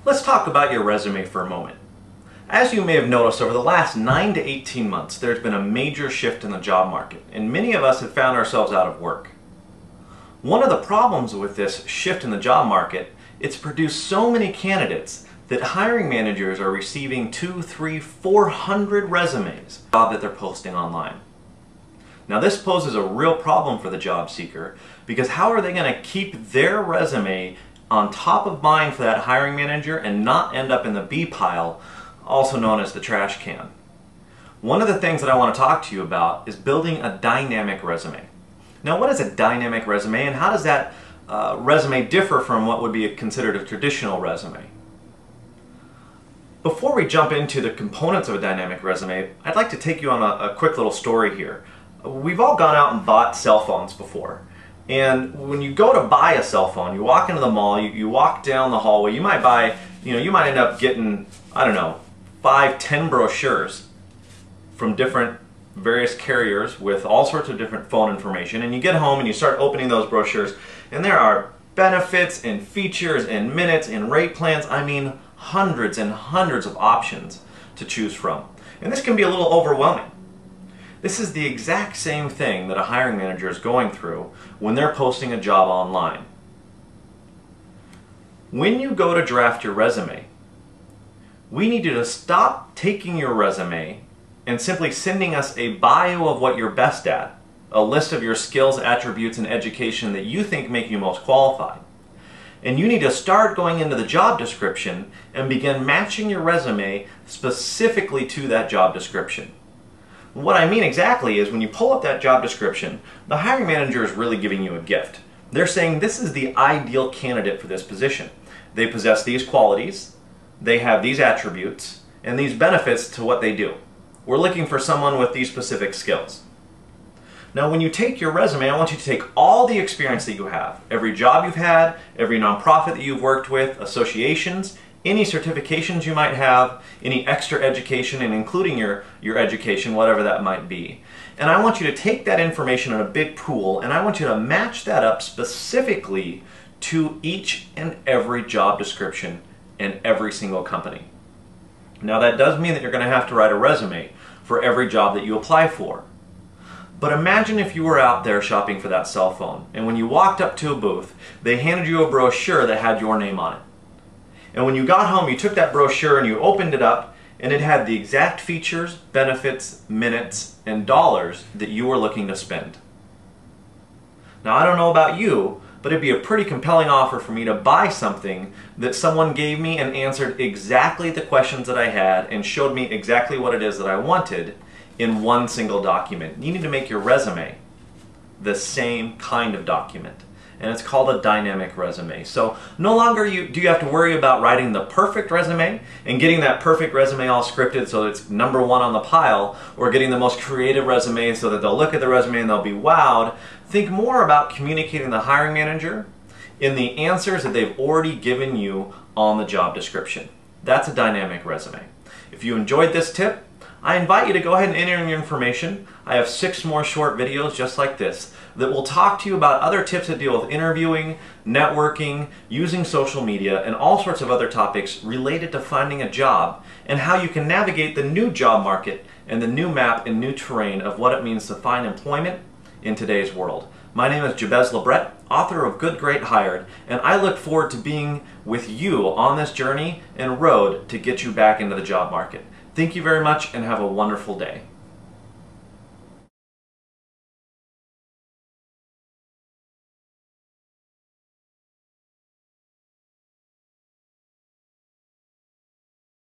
Let's talk about your resume for a moment. As you may have noticed, over the last 9 to 18 months, there's been a major shift in the job market, and many of us have found ourselves out of work. One of the problems with this shift in the job market, it's produced so many candidates that hiring managers are receiving 200, 300, 400 resumes that they're posting online. Now this poses a real problem for the job seeker, because how are they going to keep their resume on top of mind for that hiring manager and not end up in the B pile, also known as the trash can? One of the things that I want to talk to you about is building a dynamic resume. Now, what is a dynamic resume, and how does that resume differ from what would be considered a traditional resume? Before we jump into the components of a dynamic resume, I'd like to take you on a quick little story here. We've all gone out and bought cell phones before. And when you go to buy a cell phone, you walk into the mall, you walk down the hallway, you might buy, you might end up getting, I don't know, 5, 10 brochures from different various carriers with all sorts of different phone information, and you get home and you start opening those brochures, and there are benefits and features and minutes and rate plans. I mean, hundreds and hundreds of options to choose from. And this can be a little overwhelming. This is the exact same thing that a hiring manager is going through when they're posting a job online. When you go to draft your resume, we need you to stop taking your resume and simply sending us a bio of what you're best at, a list of your skills, attributes, and education that you think make you most qualified. And you need to start going into the job description and begin matching your resume specifically to that job description. What I mean exactly is when you pull up that job description, the hiring manager is really giving you a gift. They're saying this is the ideal candidate for this position. They possess these qualities, they have these attributes, and these benefits to what they do. We're looking for someone with these specific skills. Now when you take your resume, I want you to take all the experience that you have, every job you've had, every nonprofit that you've worked with, associations, any certifications you might have, any extra education, and including your education, whatever that might be. And I want you to take that information in a big pool, and I want you to match that up specifically to each and every job description in every single company. Now that does mean that you're going to have to write a resume for every job that you apply for. But imagine if you were out there shopping for that cell phone, and when you walked up to a booth, they handed you a brochure that had your name on it. And when you got home, you took that brochure and you opened it up, and it had the exact features, benefits, minutes, and dollars that you were looking to spend. Now, I don't know about you, but it'd be a pretty compelling offer for me to buy something that someone gave me and answered exactly the questions that I had and showed me exactly what it is that I wanted in one single document. You need to make your resume the same kind of document. And it's called a dynamic resume. So no longer do you have to worry about writing the perfect resume and getting that perfect resume all scripted so it's number one on the pile, or getting the most creative resume so that they'll look at the resume and they'll be wowed. Think more about communicating to the hiring manager in the answers that they've already given you on the job description. That's a dynamic resume. If you enjoyed this tip, I invite you to go ahead and enter in your information. I have 6 more short videos just like this that will talk to you about other tips that deal with interviewing, networking, using social media, and all sorts of other topics related to finding a job, and how you can navigate the new job market and the new map and new terrain of what it means to find employment in today's world. My name is Jabez Labret, author of Good, Great, Hired, and I look forward to being with you on this journey and road to get you back into the job market. Thank you very much and have a wonderful day.